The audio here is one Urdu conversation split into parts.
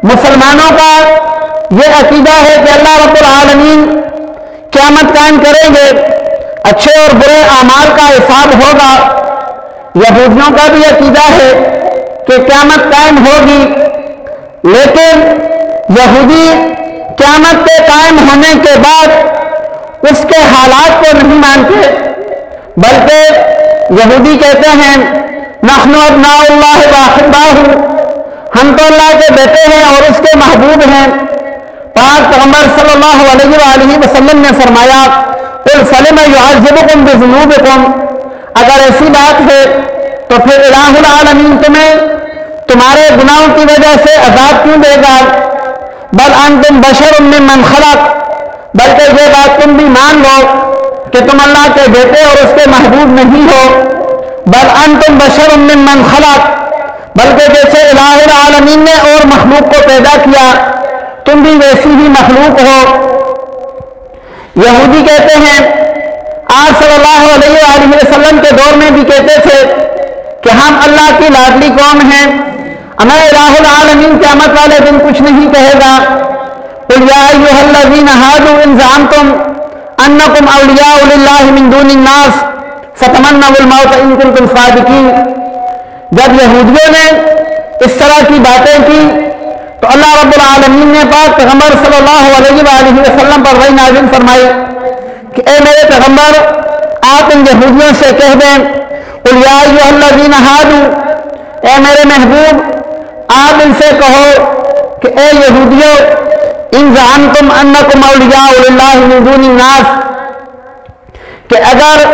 مسلمانوں کا یہ عقیدہ ہے کہ اللہ رب العالمین قیامت قائم کریں گے، اچھے اور برے اعمال کا حساب ہوگا۔ یہودیوں کا بھی عقیدہ ہے کہ قیامت قائم ہوگی، لیکن یہودی قیامت کے قائم ہونے کے بعد اس کے حالات کو نہیں مانتے، بلکہ یہودی کہتے ہیں نحن ابناء اللہ واحباہ، ہم تو اللہ کے بیٹے ہیں اور اس کے محبوب ہیں۔ پاک پیغمبر صلی اللہ علیہ وآلہ وسلم نے فرمایا قل فلم یعذبکم بذنوبکم، اگر ایسی بات ہے تو پھر الہ العالمین تمہیں تمہارے گناہوں کی وجہ سے عذاب کیوں دے گا؟ بل انتم بشر ممن خلق، بلکہ یہ بات تم بھی مان لو کہ تم اللہ کے بیٹے اور اس کے محبوب نہیں ہو۔ بل انتم بشر ممن خلق، بلکہ جیسے الہ العالمین نے اور مخلوق کو پیدا کیا تم بھی ویسی ہی مخلوق ہو۔ یہودی کہتے ہیں آپ صلی اللہ علیہ وآلہ وسلم کے دور میں بھی کہتے تھے کہ ہم اللہ کی لاڈلی قوم ہیں، ہمیں الہ العالمین قیامت والے دن کچھ نہیں کہے گا۔ قل یا ایھا الذین ھادوا ان زعمتم انکم اولیاء للہ من دون الناس فتمنوا الموت ان کنتم صادقین۔ جب یہودیوں نے اس طرح کی باتیں کی تو اللہ رب العالمین نے پاک پیغمبر صلی اللہ علیہ وآلہ وسلم پر وحی نازل فرمائی کہ اے میرے پیغمبر آپ ان یہودیوں سے کہہ دیں قل یا ایھا الذین ھادوا، اے میرے محبوب آپ ان سے کہو کہ اے یہودیوں ان زعمتم انکم اولیاء للہ من دون الناس، کہ اگر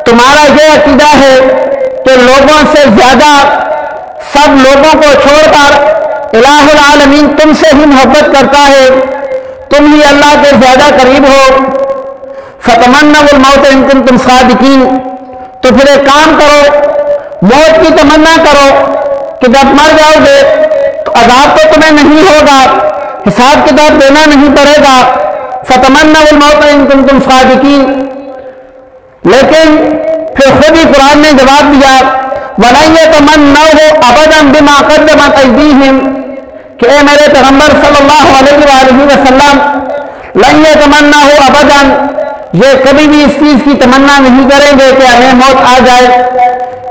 تمہارا یہ عقیدہ ہے کہ لوگوں سے زیادہ سب لوگوں کو چھوڑ کر الہ العالمین تم سے ہی محبت کرتا ہے، تم ہی اللہ کے زیادہ قریب ہو، فتمنوا الموت ان کنتم صادقین، تو پھر ایک کام کرو، موت کی تمنا کرو کہ جب مر جاؤ گے تو عذاب تو تمہیں نہیں ہوگا، حساب کتاب دینا نہیں پڑے گا، فتمنوا الموت ان کنتم صادقین۔ لیکن پھر خود ہی قرآن نے جواب دیا وَلَن يَتَمَنَّوْهُ أَبَدًا بِمَا قَدَّمَتْ أَيْدِيهِمْ، کہ اے میرے پیغمبر صلی اللہ علیہ وآلہ وسلم لَن يَتَمَنَّوْهُ أَبَدًا، یہ کبھی بھی اس چیز کی تمنا نہیں کریں گے کہ ہمیں موت آ جائے۔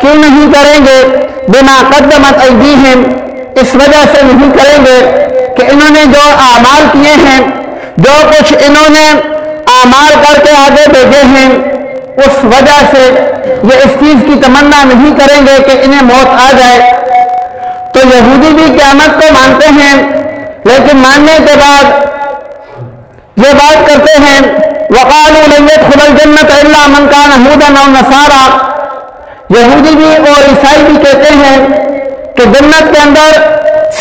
کیوں نہیں کریں گے؟ بِمَا قَدَّمَتْ أَيْدِيهِمْ، اس وجہ سے نہیں کریں گے کہ انہوں نے جو اعمال کیے ہیں، جو کچھ انہوں نے اعمال کر کے آگے بھیجے ہیں، اس وجہ سے یہ اس چیز کی تمنا نہیں کریں گے کہ انہیں موت آ جائے۔ تو یہودی بھی قیامت کو مانتے ہیں، لیکن ماننے کے بعد یہ بات کرتے ہیں وَقَالُوا لَن يَدْخُلَ الْجَنَّةَ إِلَّا مَنْ كَانَ هُودًا أَوْ نَصَارَىٰ، یہودی بھی اور عیسائی بھی کہتے ہیں کہ جنت کے اندر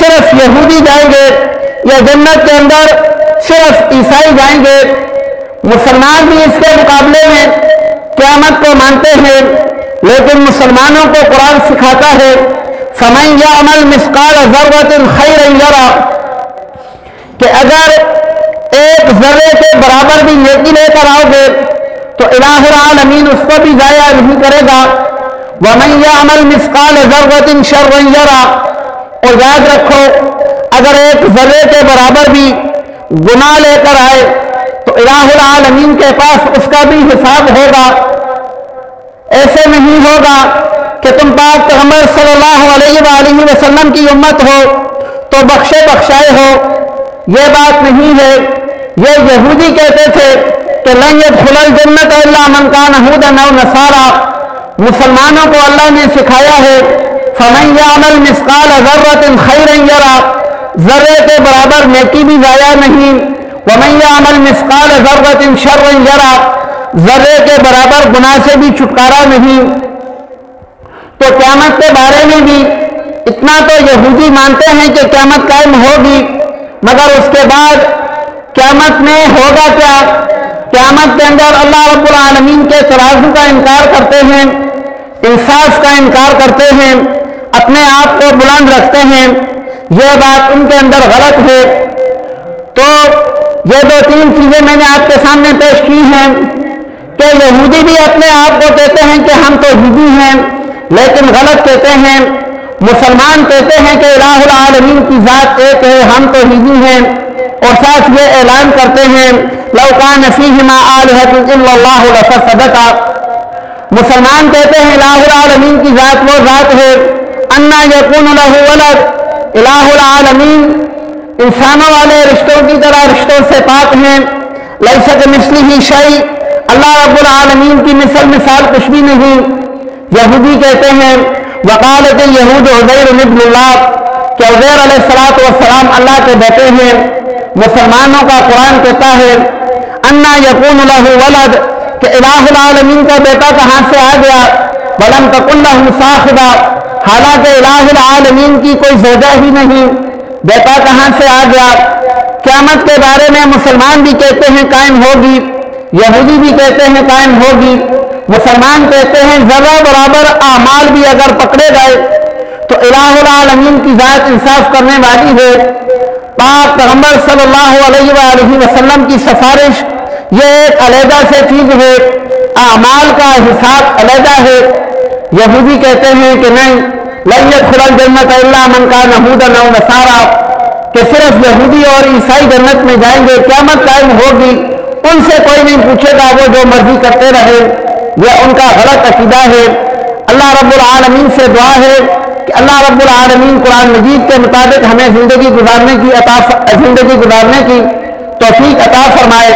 صرف یہودی جائیں گے یا جنت کے اندر صرف عیسائی جائیں گے۔ مسلمان بھی اس کے مقابلے میں قیامت کو مانتے ہیں، لیکن مسلمانوں کو قرآن سکھاتا ہے فَمَن يَعْمَلْ مِثْقَالَ ذَرَّةٍ خَيْرًا يَرَهُ، کہ اگر ایک ذرے کے برابر بھی نیکی لے کر آؤ گے تو الہ العالمین اس کو بھی ضائع نہیں کرے گا۔ وَمَن يَعْمَلْ مِثْقَالَ ذَرَّةٍ شَرًّا يَرَهُ، اور یاد رکھو اگر ایک ذرے کے برابر بھی گناہ لے کر آئے تو الہ العالمین کے پاس اس کا بھی حساب ہوگا۔ ایسے نہیں ہوگا کہ تم پاک پیغمبر صلی اللہ علیہ وآلہ وسلم کی امت ہو تو بخشے بخشائے ہو، یہ بات نہیں ہے۔ یہ یہودی کہتے تھے کہ لن يدخل الجنة الا من كان هودا او نصارى، مسلمانوں کو اللہ نے سکھایا ہے فمن يعمل مثقال ذرة خيرا يره، ذرے کے برابر نیکی بھی ضائع نہیں، ومن يعمل مثقال ذرة شرا يره، ذرے کے برابر گناہ سے بھی چھٹکارا نہیں۔ تو قیامت کے بارے میں بھی اتنا تو یہودی مانتے ہیں کہ قیامت قائم ہوگی، مگر اس کے بعد قیامت میں ہوگا کیا؟ قیامت کے اندر اللہ رب العالمین کے ترازو کا انکار کرتے ہیں، انصاف کا انکار کرتے ہیں، اپنے آپ کو بلند رکھتے ہیں، یہ بات ان کے اندر غلط ہے۔ تو یہ دو تین چیزیں میں نے آپ کے سامنے پیش کی ہیں کہ یہودی بھی اپنے آپ کو کہتے ہیں کہ ہم تو یہودی ہیں، لیکن غلط کہتے ہیں، مسلمان کہتے ہیں کہ الہ العالمین کی ذات ایک ہے، ہم توحیدی ہیں، اور ساتھ یہ اعلان کرتے ہیں لو کان فیہما آلہۃ الا اللہ لفسدتا۔ مسلمان کہتے ہیں الہ العالمین کی ذات وہ ذات ہے، انا یکون لہ ولد، الہ العالمین انسانوں والے رشتوں کی طرح رشتوں سے پاک ہیں، لیس کمثلہ شیء، اللہ رب العالمین کی مثال کچھ بھی نہیں۔ یہودی کہتے ہیں وقالت الیہود عزیر ابن اللہ، کہ عزیر علیہ السلام اللہ کے بیٹے ہیں۔ مسلمانوں کا قرآن کہتا ہے انا یکون لہ ولد، کہ الہ العالمین کا بیٹا کہاں سے آ گیا، ولم تکن لہ صاحبہ، حالانکہ الہ العالمین کی کوئی زوجہ ہی نہیں، بیٹا کہاں سے آ گیا۔ قیامت کے بارے میں مسلمان بھی کہتے ہیں قائم ہوگی، یہودی بھی کہتے ہیں قائم ہوگی۔ مسلمان کہتے ہیں ذرہ برابر اعمال بھی اگر پکڑے گئے تو الہ العالمین کی ذات انصاف کرنے والی ہے۔ پاک پیغمبر صلی اللہ علیہ وآلہ وسلم کی سفارش یہ ایک علیحدہ سے چیز ہے، اعمال کا حساب علیحدہ ہے۔ یہودی کہتے ہیں کہ نہیں، لن يدخل الجنۃ الا من کان یہودا او نصارا، کہ صرف یہودی اور عیسائی جنت میں جائیں گے، قیامت قائم ہوگی، ان سے کوئی نہیں پوچھے گا، وہ جو مرضی کرتے رہے، یہ ان کا غلط عقیدہ ہے۔ اللہ رب العالمین سے دعا ہے کہ اللہ رب العالمین قرآن مجید کے مطابق ہمیں زندگی گزارنے کی توفیق عطا فرمائے۔